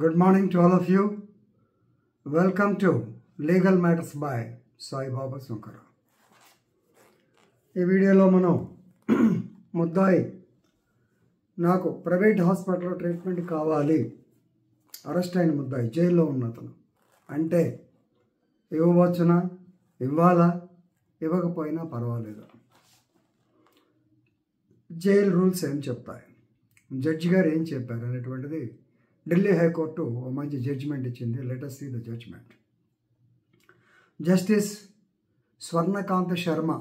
Good morning to all of you. Welcome to Legal Matters by Sai Baba Sunkara. ఈ వీడియోలో మనం ముద్దాయి నాకు ప్రైవేట్ హాస్పిటల్లో ట్రీట్మెంట్ కావాలి, అరెస్ట్ అయిన ముద్దాయి జైల్లో ఉన్న అతను అంటే ఇవ్వవచ్చునా, ఇవ్వాలా, ఇవ్వకపోయినా పర్వాలేదు, జైల్ రూల్స్ ఏం చెప్తాయి, జడ్జి గారు ఏం చెప్పారు అనేటువంటిది ఢిల్లీ హైకోర్టు ఒక మంచి జడ్జిమెంట్ ఇచ్చింది. Let us see the judgment. Justice Swarnakanta Sharma,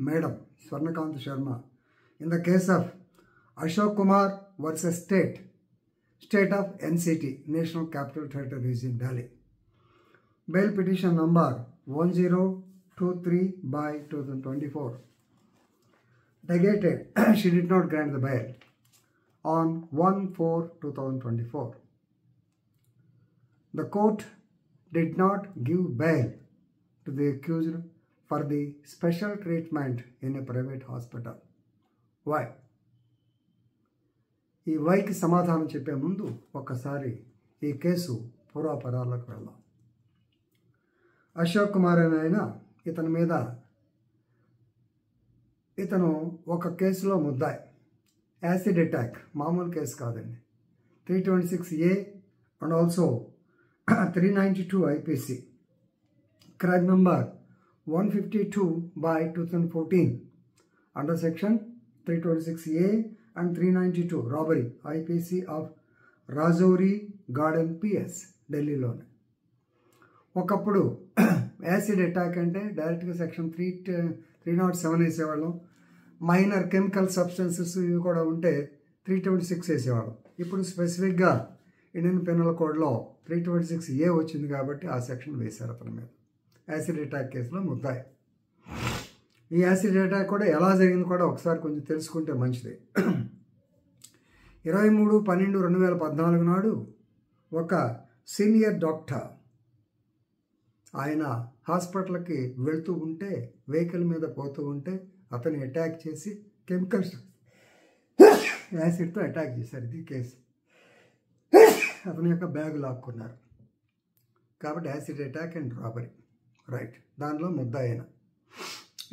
Madam Swarnakanta Sharma, in the case of Ashok Kumar versus State of NCT, National Capital Territory is in Delhi. Bail petition number 1023/2024. Negated, she did not grant the bail on 1/4/2024. The court did not give bail to the accused for the special treatment in a private hospital. Why? ఈ వైకి సమాధానం చెప్పే ముందు ఒక్కసారి ఈ case పూర్వాపరాలకు వెళ్దాం. అశోక్ కుమార్ అనే ఆయన, ఇతను ఒక కేసులో ముద్దాయి, యాసిడ్ అటాక్, మామూలు కేసు కాదండి, 326A and also 392 IPC, crime number 152/2014 under section 326A and 392 robbery IPC of Rajouri Garden PS, ఢిల్లీలోనే. ఒకప్పుడు యాసిడ్ అటాక్ అంటే డైరెక్ట్గా సెక్షన్ 307 వేసేవాళ్ళం, మైనర్ కెమికల్ సబ్స్టెన్సెస్ ఇవి కూడా ఉంటే 326 వేసేవాళ్ళం. ఇప్పుడు స్పెసిఫిక్గా ఇండియన్ పెనల్ కోడ్లో 326A వచ్చింది కాబట్టి ఆ సెక్షన్ వేశారు అతని మీద. యాసిడ్ అటాక్ కేసులో ముద్దాయి. ఈ యాసిడ్ అటాక్ కూడా ఎలా జరిగింది కూడా ఒకసారి కొంచెం తెలుసుకుంటే మంచిది. 23/12/2014 నాడు ఒక సీనియర్ డాక్టర్ ఆయన హాస్పిటల్కి వెళ్తూ ఉంటే, వెహికల్ మీద పోతూ ఉంటే అతన్ని అటాక్ చేసి కెమికల్ యాసిడ్తో అటాక్ చేశారు. ఇది కేసు. అతని యొక్క బ్యాగ్ లాక్కున్నారు కాబట్టి acid attack and robbery, right. దానిలో ముద్దాయి అయిన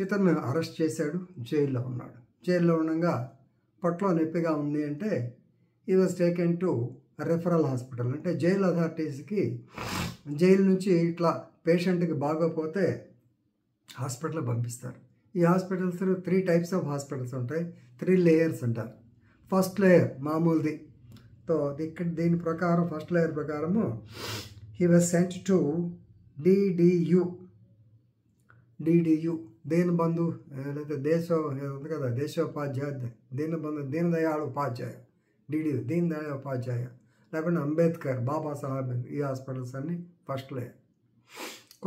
ఇతను అరెస్ట్ చేశాడు, జైల్లో ఉన్నాడు. జైల్లో ఉండగా పొట్టలో నొప్పిగా ఉంది అంటే ఈ was taken to referral hospital. అంటే జైల్ అథారిటీస్కి జైలు నుంచి ఇట్లా పేషెంట్కి బాగోపోతే హాస్పిటల్ పంపిస్తారు. ఈ హాస్పిటల్స్ 3 types ఆఫ్ హాస్పిటల్స్ ఉంటాయి, 3 layers అంటారు. First layer మామూలుది. సో ఇక్కడ దీని ప్రకారం ఫస్ట్ లేయర్ ప్రకారము he was sent to DDU, Deenabandhu లేదా ఉంది కదా, దేశోపాధ్యాయ, దీనదయాళ్ ఉపాధ్యాయ, DDU, దీనదయాళ్ ఉపాధ్యాయ, లేకుంటే అంబేద్కర్, బాబాసాహెబ్, ఈ హాస్పిటల్స్ అన్నీ ఫస్ట్ లేయర్.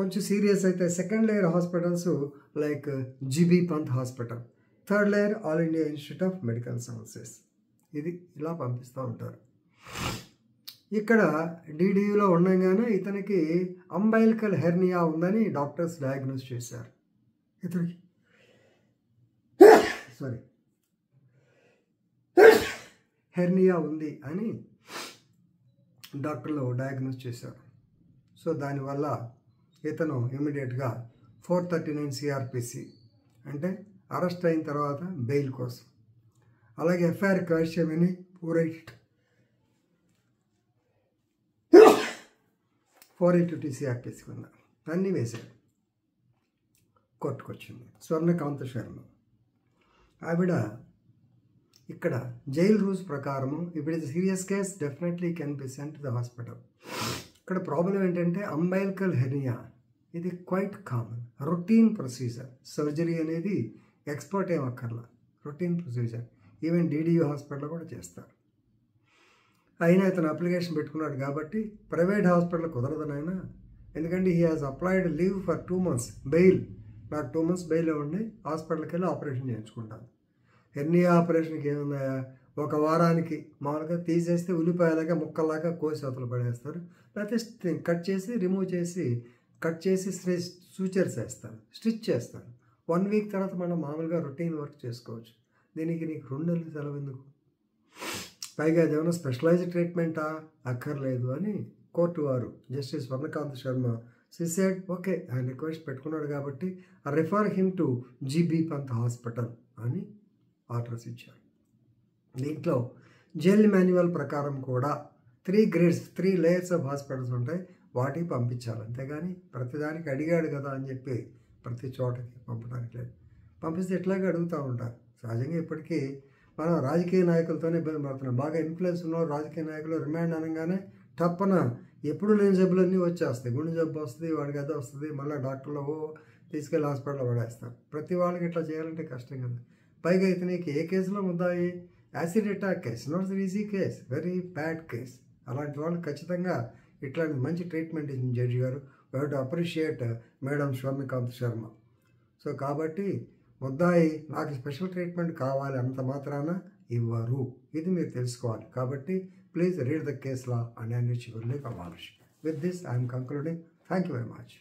కొంచెం సీరియస్ అయితే second layer hospitals like GB Pant hospital, third layer all India institute of medical sciences. ఇది ఇలా పంపిస్తూ ఉంటారు. ఇక్కడ DDUలో ఉండగానే ఇతనికి అంబైలికల్ హెర్నియా ఉందని డాక్టర్స్ డయాగ్నోస్ చేశారు. ఇతనికి హెర్నియా ఉంది అని డాక్టర్లు డయాగ్నోస్ చేశారు. సో దానివల్ల ఇతను ఇమీడియట్గా 439 CRPC అంటే అరెస్ట్ అయిన తర్వాత బెయిల్ కోసం, అలాగే FIR క్వాషియమని పూరైట్ 482 CRPC కింద అన్నీ వేశాడు. కోర్టుకు వచ్చింది స్వర్ణకాంత శర్మ. ఆవిడ ఇక్కడ జైల్ రూల్స్ ప్రకారము ఇప్పుడు ఇది serious case, definitely can be sent to the hospital. ఇక్కడ ప్రాబ్లం ఏంటంటే అంబైలికల్ హెర్నియా, ఇది quite common, routine procedure. Surgery అనేది ఎక్స్పర్ట్ ఏం అక్కర్లా, routine procedure. Even DDU hospital కూడా చేస్తారు. అయినా ఇతను అప్లికేషన్ పెట్టుకున్నాడు కాబట్టి ప్రైవేట్ హాస్పిటల్ కుదరదనైనా, ఎందుకంటే he has applied leave for 2 months bail. నాకు 2 months బెయిల్ ఇవ్వండి, హాస్పిటల్కి వెళ్ళి ఆపరేషన్ చేయించుకుంటాను. హెర్నియా ఆపరేషన్కి ఏముందా, ఒక వారానికి మామూలుగా తీసేస్తే ఉల్లిపాయలాగా ముక్కల్లాగా కోసి అవతల పడేస్తారు, లేకపోతే కట్ చేసి రిమూవ్ చేసి కట్ చేసి సూచర్స్ వేస్తారు, స్టిచ్ చేస్తారు. 1 week తర్వాత మనం మామూలుగా రొటీన్ వర్క్ చేసుకోవచ్చు. దీనికి నీకు 2 నెలలు సెలవు ఎందుకు? పైగా అదేమైనా స్పెషలైజ్డ్ ట్రీట్మెంటా, అక్కర్లేదు అని కోర్టు వారు justice Swarnakant Sharma said okay, ఆయన రిక్వెస్ట్ పెట్టుకున్నాడు కాబట్టి refer him two GB Pant hospital అని ఆర్డర్స్ ఇచ్చారు. దీంట్లో జైల్ మాన్యువల్ ప్రకారం కూడా 3 గ్రేడ్స్ 3 లేయర్స్ ఆఫ్ హాస్పిటల్స్ ఉంటాయి, వాటికి పంపించాలి. అంతేగాని ప్రతిదానికి అడిగాడు కదా అని చెప్పి ప్రతి చోటకి పంపడానికి లేదు. పంపిస్తే ఎట్లాగే అడుగుతూ ఉంటారు. సహజంగా ఇప్పటికీ మనం రాజకీయ నాయకులతోనే ఇబ్బంది పడుతున్నాం. బాగా ఇన్ఫ్లుయెన్స్ ఉన్న రాజకీయ నాయకులు రిమాండ్ అనగానే టప్పన ఎప్పుడు లేని జబ్బులన్నీ వచ్చేస్తాయి. గుండె జబ్బు వస్తుంది, వాడికి అదే వస్తుంది, మళ్ళీ డాక్టర్లో తీసుకెళ్ళి హాస్పిటల్లో పడేస్తారు. ప్రతి వాళ్ళకి ఇట్లా చేయాలంటే కష్టం కదా. పైగా ఇతనికి ఏ కేసులో ముద్దాయి, acid attack case, not easy case, very bad case. అలాంటి వాళ్ళు ఖచ్చితంగా ఇట్లాంటి మంచి ట్రీట్మెంట్ ఇచ్చింది జడ్జి గారు. We have to appreciate madam Swarnakanta Sharma. So కాబట్టి ముద్దాయి నాకు స్పెషల్ ట్రీట్మెంట్ కావాలి అంత మాత్రాన ఇవ్వరు, ఇది మీరు తెలుసుకోవాలి. కాబట్టి please read the case law and which will leave abolish. With this I'm concluding. Thank you very much.